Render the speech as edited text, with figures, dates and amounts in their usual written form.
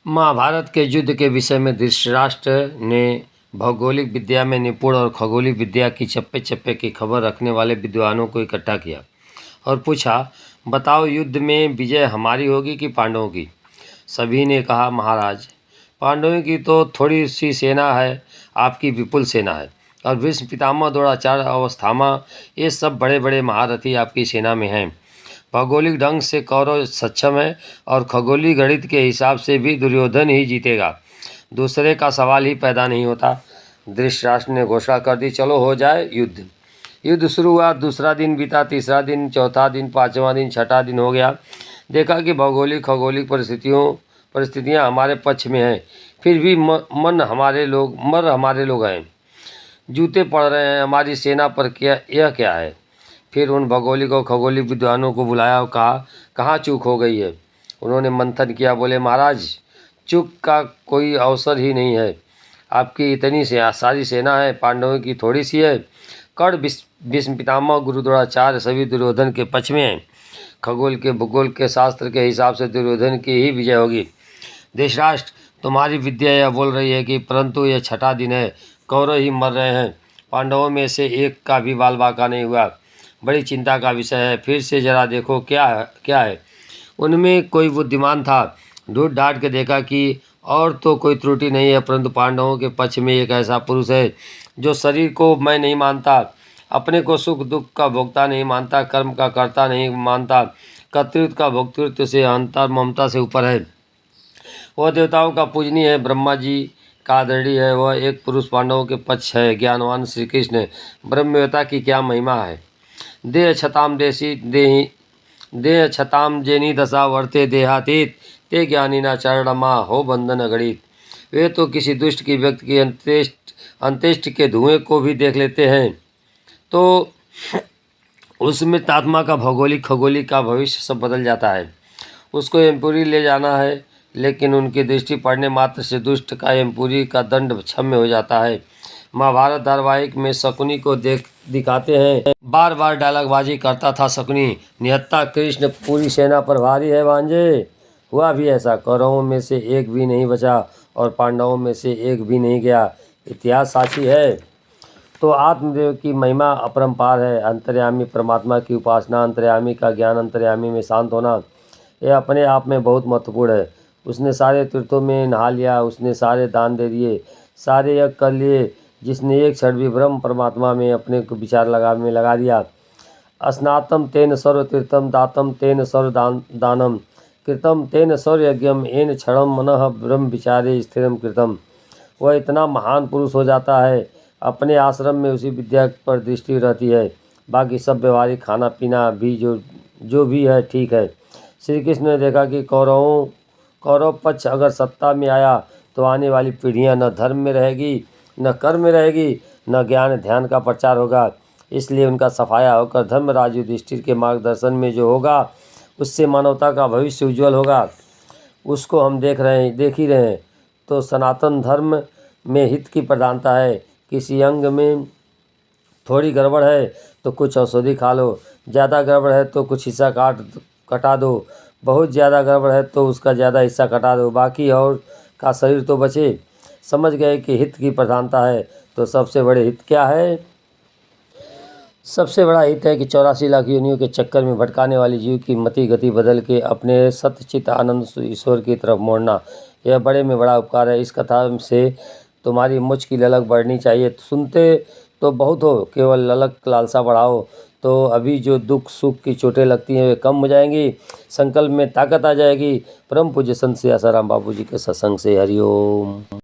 महाभारत के युद्ध के विषय में धृतराष्ट्र ने भौगोलिक विद्या में निपुण और खगोलिक विद्या की चप्पे चप्पे की खबर रखने वाले विद्वानों को इकट्ठा किया और पूछा, बताओ युद्ध में विजय हमारी होगी कि पांडवों की। सभी ने कहा, महाराज, पांडवों की तो थोड़ी सी सेना है, आपकी विपुल सेना है। और भीष्म पितामह, द्रोणाचार्य, अश्वत्थामा, ये सब बड़े बड़े महारथी आपकी सेना में हैं। भौगोलिक ढंग से कौरव सक्षम है और खगोलीय गणित के हिसाब से भी दुर्योधन ही जीतेगा, दूसरे का सवाल ही पैदा नहीं होता। धृतराष्ट्र ने घोषणा कर दी, चलो हो जाए युद्ध। युद्ध शुरू हुआ। दूसरा दिन बीता, तीसरा दिन, चौथा दिन, पाँचवां दिन, छठा दिन हो गया। देखा कि भौगोलिक खगोलिक परिस्थितियाँ हमारे पक्ष में हैं, फिर भी मर हमारे लोग हैं, जूते पड़ रहे हैं हमारी सेना पर। यह क्या है? फिर उन भौगोलिक और खगोलिक विद्वानों को बुलाया और कहा, कहाँ चूक हो गई है? उन्होंने मंथन किया, बोले, महाराज, चूक का कोई अवसर ही नहीं है। आपकी इतनी सारी सेना है, पांडवों की थोड़ी सी है। कर्ण, भीष्म पितामह, गुरु द्रोणाचार्य सभी दुर्योधन के पक्ष में हैं। खगोल के भूगोल के शास्त्र के हिसाब से दुर्योधन की ही विजय होगी। धृतराष्ट्र, तुम्हारी विद्या यह बोल रही है कि परंतु यह छठा दिन है, कौरव ही मर रहे हैं, पांडवों में से एक का भी बाल बाका नहीं हुआ। बड़ी चिंता का विषय है। फिर से जरा देखो क्या है। उनमें कोई बुद्धिमान था, ढूंढ डांट के देखा कि और तो कोई त्रुटि नहीं है, परंतु पांडवों के पक्ष में एक ऐसा पुरुष है जो शरीर को मैं नहीं मानता, अपने को सुख दुख का भोक्ता नहीं मानता, कर्म का कर्ता नहीं मानता, कर्तृत्व का भोक्तृत्व से अहंता ममता से ऊपर है। वह देवताओं का पूजनीय है, ब्रह्मा जी का आदरणीय है। वह एक पुरुष पांडवों के पक्ष है। ज्ञानवान श्री कृष्ण, ब्रह्मवेता की क्या महिमा है। देह छताम जेनी दशा वर्ते देहातीत, ते ज्ञानी ना चरणमा हो बंधन गणित। वे तो किसी दुष्ट की व्यक्ति की अंत्येष्टि के धुएं को भी देख लेते हैं, तो उसमें आत्मा का भौगोलिक खगोलिक का भविष्य सब बदल जाता है। उसको यमपुरी ले जाना है, लेकिन उनकी दृष्टि पड़ने मात्र से दुष्ट का यमपुरी का दंड क्षम्य हो जाता है। महाभारत धारावाहिक में शकुनी को दिखाते हैं, बार बार डायलॉगबाजी करता था शकुनी, निहत्था कृष्ण पूरी सेना पर भारी है भांजे। हुआ भी ऐसा, कौरवों में से एक भी नहीं बचा और पांडवों में से एक भी नहीं गया। इतिहास साक्षी है। तो आत्मदेव की महिमा अपरंपार है। अंतर्यामी परमात्मा की उपासना, अंतर्यामी का ज्ञान, अंतर्यामी में शांत होना, यह अपने आप में बहुत महत्वपूर्ण है। उसने सारे तीर्थों में नहा लिया, उसने सारे दान दे दिए, सारे यज्ञ कर लिए। जिसने एक क्षण भी ब्रह्म परमात्मा में अपने को विचार लगा दिया। स्नातम तेन सर्व तीर्थम दातम तेन सर्व दानम कृतम तेन सर्व यज्ञम एन क्षणम मनः ब्रह्म विचारे स्थिरम कृतम। वह इतना महान पुरुष हो जाता है, अपने आश्रम में उसी विद्या पर दृष्टि रहती है, बाकी सब व्यवहारिक खाना पीना भी जो भी है ठीक है। श्री कृष्ण ने देखा कि कौरव पक्ष अगर सत्ता में आया तो आने वाली पीढ़ियां न धर्म में रहेगी, न कर्म में रहेगी, न ज्ञान ध्यान का प्रचार होगा। इसलिए उनका सफाया होकर धर्मराज युधिष्ठिर के मार्गदर्शन में जो होगा, उससे मानवता का भविष्य उज्ज्वल होगा। उसको हम देख ही रहे हैं। तो सनातन धर्म में हित की प्रधानता है। किसी अंग में थोड़ी गड़बड़ है तो कुछ औषधि खा लो, ज़्यादा गड़बड़ है तो कुछ हिस्सा कटा दो, बहुत ज़्यादा गड़बड़ है तो उसका ज़्यादा हिस्सा कटा दो, बाकी और का शरीर तो बचे। समझ गए कि हित की प्रधानता है। तो सबसे बड़े हित क्या है? सबसे बड़ा हित है कि 84 लाख योनियों के चक्कर में भटकाने वाली जीव की मति गति बदल के अपने सत्यचित आनंद ईश्वर की तरफ मोड़ना, यह बड़े में बड़ा उपकार है। इस कथा से तुम्हारी मुझ की ललक बढ़नी चाहिए। सुनते तो बहुत हो, केवल ललक लालसा बढ़ाओ, तो अभी जो दुख सुख की चोटें लगती हैं वे कम हो जाएंगी, संकल्प में ताकत आ जाएगी। परम पूज्य संत श्री आसाराम बापू जी के सत्संग से हरिओम।